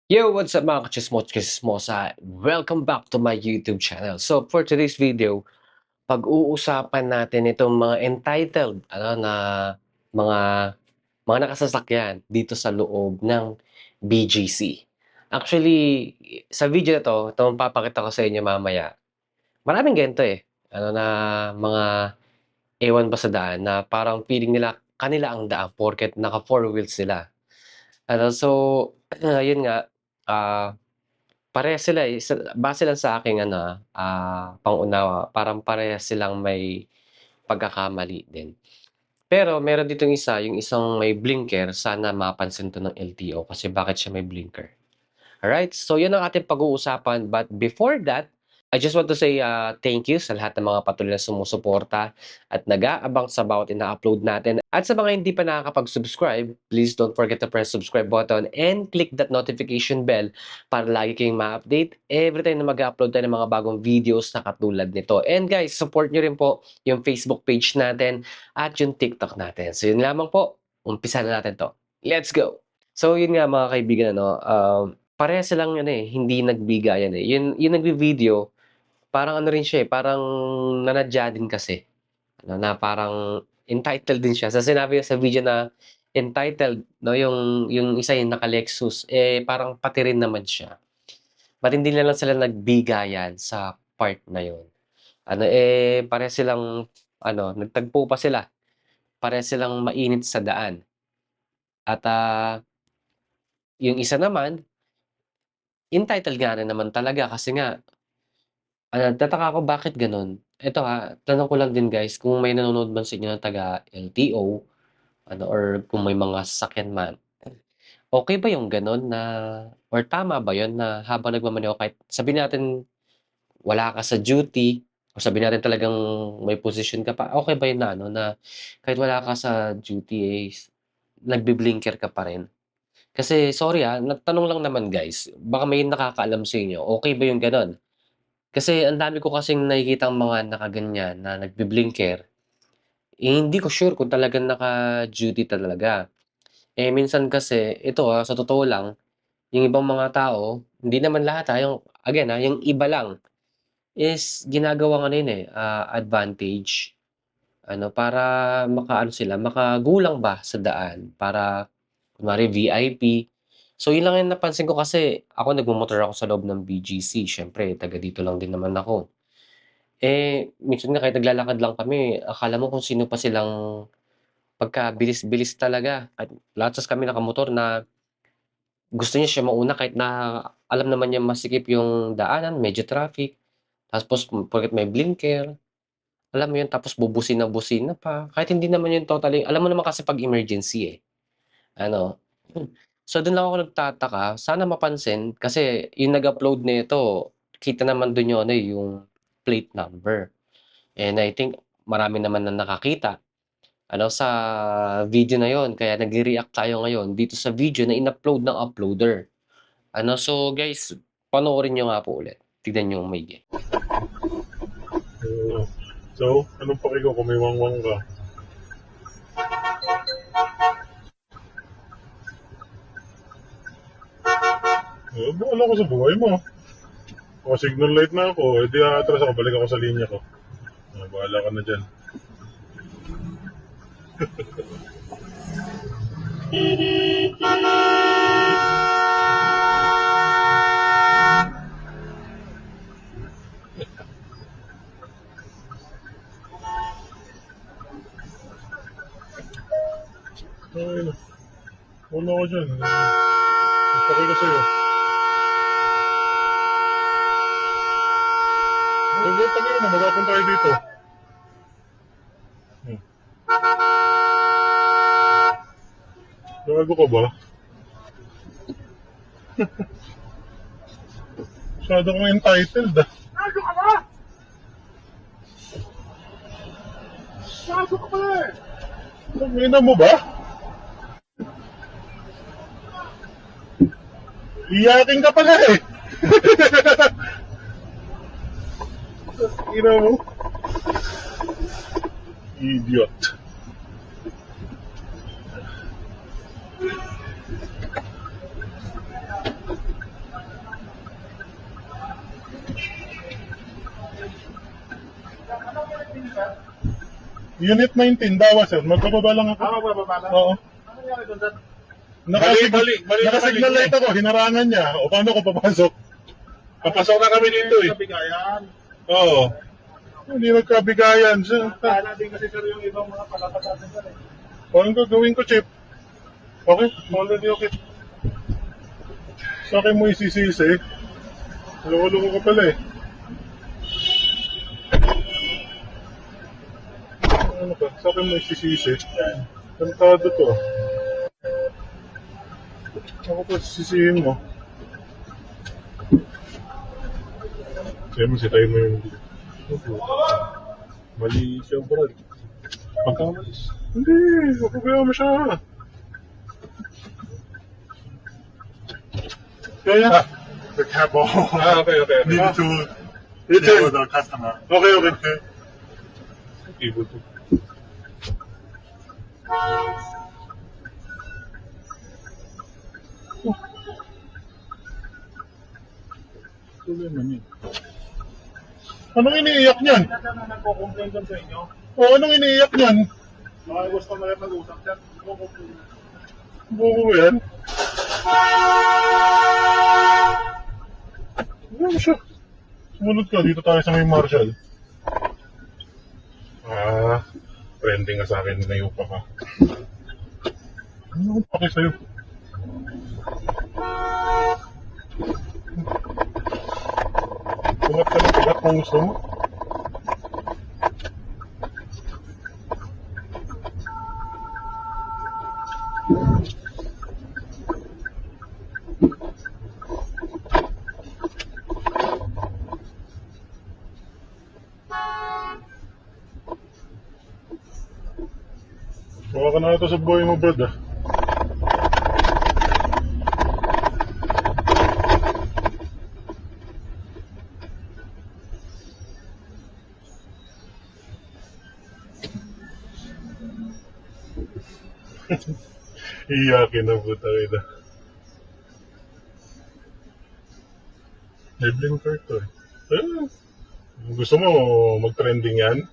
Yo, what's up mga kachismosa? Welcome back to my YouTube channel. So for today's video, pag-uusapan natin itong mga entitled na mga mga nakasasakyan dito sa loob ng BGC. Actually, sa video na 'to, itong papakita ko sa inyo mamaya, maraming ganito, na mga ewan ba sa daan na parang feeling nila kanila ang daan porket naka four wheels sila. So, ayun nga, ah parehas sila, base lang sa aking pang-unawa, parang parehas silang may pagkakamali din. Pero meron ditong isa, yung isang may blinker, sana mapansin 'to ng LTO kasi bakit siya may blinker. Alright, so yun ang ating pag-uusapan, but before that, I just want to say, thank you sa lahat ng mga patuloy na sumusuporta at nag-aabang sa bawat ina-upload natin. At sa mga hindi pa nakakapag-subscribe, please don't forget to press subscribe button and click that notification bell para lagi kayong ma-update every time na mag-upload tayo ng mga bagong videos na katulad nito. And guys, support nyo rin po yung Facebook page natin at yung TikTok natin. So yun lamang po, umpisa na natin to. Let's go! So yun nga mga kaibigan parehas silang hindi nagbigayan, yung nagvi-video parang ano rin siya, parang nanadya din kasi, na parang entitled din siya. Sa sinabi niya sa video na entitled 'no, yung isa yung naka-Lexus, parang pati rin naman siya. Ba't hindi na lang sila nagbigayan sa part na yun? Parehas silang nagtagpo pa sila, parehas silang mainit sa daan at, yung isa naman entitled nga rin naman talaga kasi nga nagtataka ako bakit gano'n. Eto, tanong ko lang din guys kung may nanonood man sa inyo na taga-LTO or kung may mga sasakyan man, okey ba yung gano'n na or tama ba yun na habang nagmamaneho kahit sabihin natin wala ka sa duty o sabihin natin talagang may posisyon ka pa, okey ba yun na na kahit wala ka sa duty, nagbi-blinker ka pa rin? Kasi sorry, nagtanong lang naman guys, baka may nakakaalam sa inyo, okey ba yung gano'n? Kasi ang dami ko kasing nakikitang mga nakaganyan na nagbi-blinker, hindi ko sure kung talagang naka-duty talaga. Minsan kasi ito, sa totoo lang, yung ibang mga tao, hindi naman lahat, yung again, yung iba lang is ginagawang advantage para makaano sila, makagulang ba sa daan para kunwari VIP. So yun lang yung napansin ko kasi ako nagmomotor ako sa loob ng BGC, siyempre taga dito lang din naman ako. Minsan nga kahit naglalakad lang kami akala mo kung sino pa silang pagkabilis-bilis talaga at lahat sas kami nakamotor na gusto niya siya mauna kahit na alam naman niyang masikip yung daanan, medyo traffic, tapos porket may blinker, alam mo yun, tapos bubusina-busina pa, kahit hindi naman yun totally alam mo naman kasi 'pag emergency, ano. So dun lang ako nagtataka, sana mapansin kasi yung nag-upload nito kita naman dun yung yung plate number. And I think marami naman na nakakita sa video na yon kaya nagre-react tayo ngayon dito sa video na in-upload ng uploader. So guys, panoorin niyo nga po ulit. Tignan niyo ang maigi. So, anong paki ko kung may wangwang ka? Bahala ko sa buhay mo. O, signal light na ako. Di atras ako. Balik ako sa linya ko. Bahala ka na dyan. Okay na. Wala ko dyan. Paki ko sa'yo. Huwag tabi mo. Magkapunta tayo dito. Gago ka ba? Masyado kang entitled Gago ka ba? Gago ka pala Ina mo ba? Iyaking ka pala Ina mo? Idiot. Unit 19, Dawa, sir. Magbababa lang ako. Magbababa lang? Oo. Ano nangyari doon, sir? Nakasignal light ako, hinarangan niya. O paano ko papasok? Papasok na kami dito eh. Kabigayan. Oo. Hindi nagkabigayan. Kala din kasi, sir, yung ibang mga palatas natin, sir. Paano gagawin ko, Chip? Okay, already okay. Sa akin mo isisisi. Loko-loko ka pala eh. Ano ba? Sa akin mo isisisi. Kantado to. Ako pa sisihin mo. Sabi mo, sitayin mo yung... Mali siya, Brad. Pagkamalis. Hindi, mapabayaan mo siya. Kaya? The cab Okay. need to It's deal with the customer. Okay. Ibo to. Tuloy naman. Anong iniiyak niyan? Sir, na nagko-complain doon sa inyo. O, anong iniiyak niyan? Mga gusto mo rin mag-usap, sir. Nagko-complain. Buko yan. Ano siya? Sumunod ka, dito tayo sa may Marshall. Trending ka sa akin, ninayo pa ka. Ano akong pake sa'yo? Tumat ka ng tumat kung gusto mo. Bawa ka na ito sa buhay mo, Brad, ah. Iyakin na puta kita. May blinker to eh. Gusto mo mag-trending yan?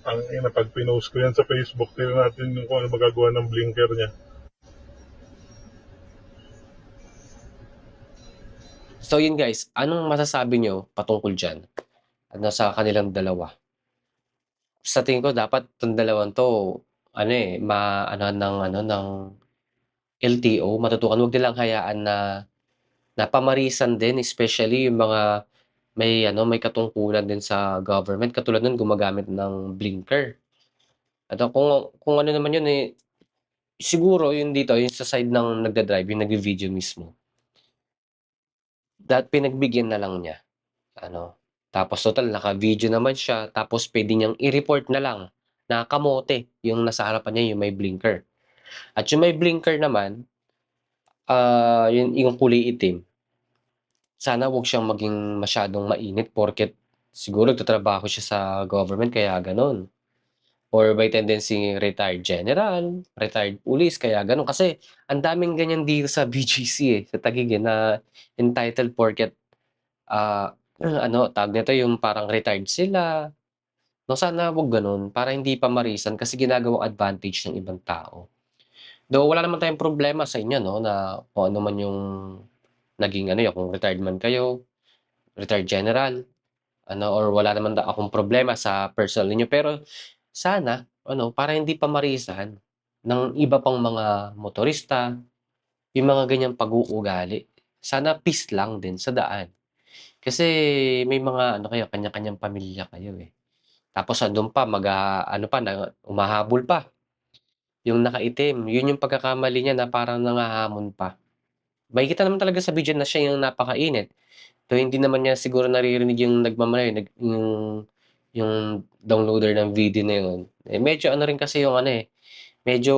Ang ina, pag pinost ko yan sa Facebook, tingnan natin kung ano magagawa ng blinker niya. So yun guys, anong masasabi nyo patungkol dyan? Ano sa kanilang dalawa? Sa tingin ko dapat itong dalawang to, ng LTO, matutukan. Huwag nilang hayaan na pamarisan din, especially yung mga may katungkulan din sa government. Katulad nun, gumagamit ng blinker. At kung ano naman yun siguro yung dito, yung sa side ng nagda-drive, yung nag-video mismo. Pinagbigyan na lang niya. Tapos total, naka-video naman siya. Tapos pwede niyang i-report na lang na kamote yung nasa harapan niya, yung may blinker. At yung may blinker naman, yung kulay itim, sana wag siyang maging masyadong mainit porket siguro nagtatrabaho siya sa government kaya gano'n. Or by tendency retired general, retired police kaya gano'n. Kasi ang daming ganyan dito sa BGC sa Taguig na entitled porket tawag nito yung parang retired sila. No, sana wag gano'n para hindi pamarisan kasi ginagawang advantage ng ibang tao. Though wala naman tayong problema sa inyo 'no, na kung ano man yung naging kung retired man kayo, retired general, or wala naman akong problema sa personal ninyo. Pero sana para hindi pamarisan ng iba pang mga motorista, yung mga ganyang pag-uugali. Sana peace lang din sa daan. Kasi may mga kayo, kanya-kanyang pamilya kayo, eh. Tapos andun pa pa na humahabol pa. Yung nakaitim, yun yung pagkakamali niya na parang nangahamon pa. Makikita naman talaga sa video na siya yung napakainit. Though hindi naman niya siguro naririnig yung yung downloader ng video na yun. Medyo rin kasi yung medyo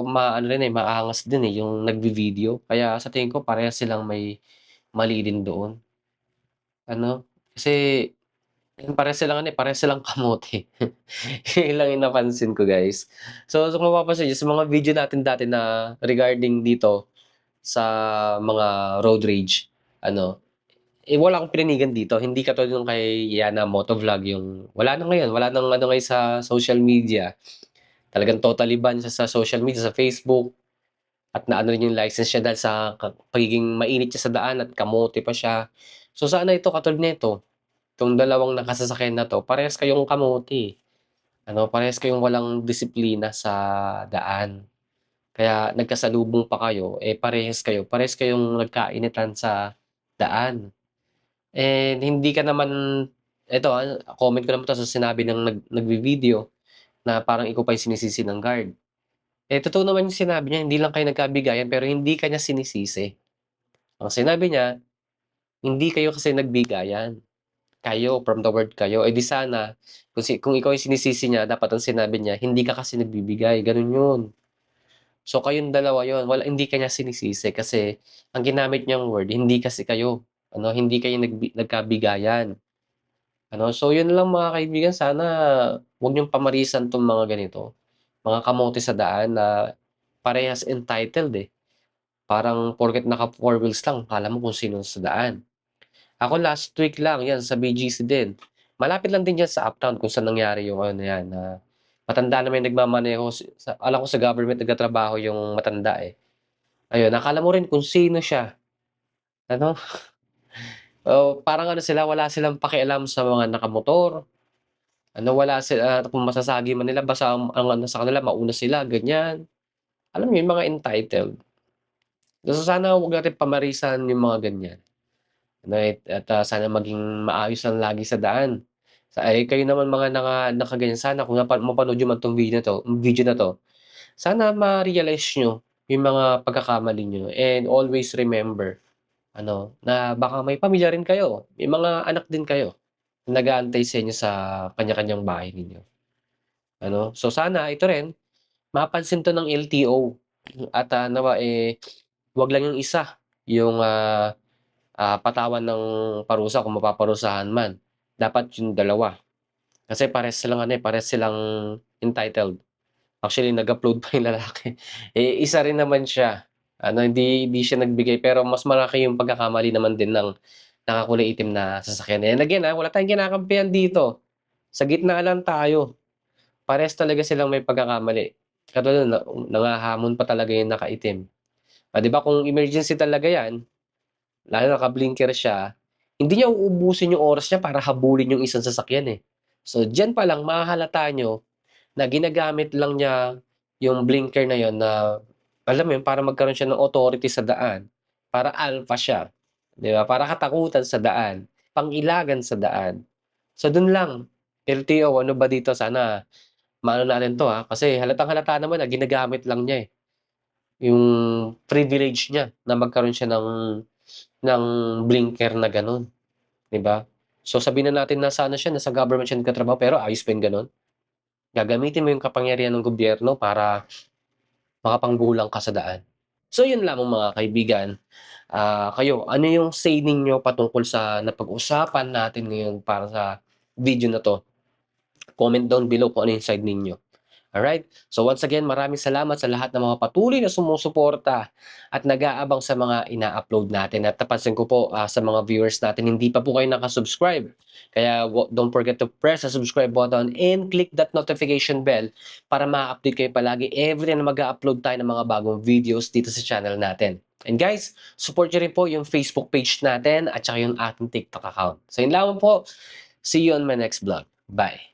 maangas din yung nagvi-video. Kaya sa tingin ko parehas silang may mali din doon. Kasi parehas silang parehas silang kamote. Yun lang yung napansin ko, guys. So kung mapapansin niyo sa mga video natin dati na regarding dito sa mga road rage, wala akong pinanigan dito. Hindi katulad nung kay Yana Motovlog, yung wala na ngayon, wala nang ano ngayon sa social media. Talagang totally ban siya sa social media, sa Facebook, at naano rin yung license niya dahil sa pagiging mainit niya sa daan at kamote pa siya. So sana ito katulad nito, itong dalawang nakasasakyan na 'to, parehas kayong kamote, ano, parehas kayong walang disiplina sa daan. Kaya nagkasalubong pa kayo, eh, parehas kayong nagkainitan sa daan. And hindi ka naman eto, comment ko naman 'to sa sinabi ng nagvi-video na parang ikaw pa yung sinisisi ng guard. Eh, totoo naman yung sinabi niya, hindi lang kayo nagkabigayan pero hindi ka niya sinisisi. Ang sinabi niya, hindi kayo kasi nagbigayan, kayo from the word kayo. Eh, di sana kung ikaw yung sinisisi niya dapat ang sinabi niya, hindi ka kasi nagbibigay, gano'n 'yun. So, kayong dalawa 'yun, hindi ka niya sinisisi kasi ang ginamit niyang word hindi kasi kayo, ano, hindi kayo nagkabigayan. Ano, so 'yun lang mga kaibigan, sana huwag niyong pamarisan 'tong mga ganito, mga kamote sa daan na parehas entitled, eh. Parang porket naka four wheels lang akala mo kung sino sa daan. Ako last week lang 'yan sa BGC din, malapit lang din diyan sa Uptown kung saan nangyari yung ano na 'yan, na matanda na may nagmamaneho alam ko sa government nagtatrabaho yung matanda, eh. Ayun, akala mo rin kung sino siya, ano, parang ano sila, wala silang pakialam sa mga nakamotor. Ano, wala kung masasagi man nila basta ang ano sa kanila mauna sila, ganyan. Alam mo yun, mga entitled. So, sana huwag natin pamarisan yung mga ganyan, ano, sana maging maayos lang lagi sa daan. Kayo naman mga nakaganyan, sana kung mapanood niyo man 'tong video na 'to, sana ma-realize niyo yung mga pagkakamali niyo and always remember ano, na baka may pamilya rin kayo, may mga anak din kayo na nag-aantay sa inyo sa kanya-kanyang bahay ninyo, ano. So, sana ito rin mapansin 'to ng LTO at, nawa, eh, 'wag lang yung isa yung, patawan ng parusa kung mapaparusahan man. Dapat yung dalawa. Kasi parehas silang ano, eh, parehas silang entitled. Actually nag-upload pa yung lalaki. Eh, isa rin naman siya. Ano, hindi siya nagbigay pero mas malaki yung pagkakamali naman din ng nakakulay itim na sasakyan. And again, wala tayong kinakampihan dito. Sa gitna lang tayo. Parehas talaga silang may pagkakamali. Katulad nangahamon pa talaga yung nakaitim. 'Di ba kung emergency talaga 'yan, lalo naka-blinker siya, hindi niya uubusin yung oras niya para habulin yung isang sasakyan, eh. So, diyan pa lang mahahalata niyo na ginagamit lang niya yung blinker na yun na, alam mo yun, para magkaroon siya ng authority sa daan, para alpha siya, 'di ba? Para katakutan sa daan, pang-ilagan sa daan. So, dun lang, LTO ano ba dito sana maano natin 'to, kasi halatang-halata naman na ginagamit lang niya, eh, yung privilege niya na magkaroon siya ng blinker na gano'n, 'di ba? So, sabihin na natin nasa ano siya, nasa government siya nagtatrabaho pero ayos pa yung gano'n. Gagamitin mo yung kapangyarihan ng gobyerno para makapanggulang ka sa daan. So, yun lamang mga kaibigan. Kayo, ano yung say ninyo patungkol sa napag-usapan natin ngayon para sa video na 'to? Comment down below kung ano yung side ninyo. Alright? So once again, maraming salamat sa lahat ng mga patuloy na sumusuporta at nag-aabang sa mga ina-upload natin. At napansin ko po sa mga viewers natin, hindi pa po kayo nakasubscribe. Kaya don't forget to press the subscribe button and click that notification bell para ma-update kayo palagi every time na mag-upload tayo ng mga bagong videos dito sa channel natin. And guys, support nyo rin po yung Facebook page natin at saka yung ating TikTok account. So yun lamang po. See you on my next vlog. Bye!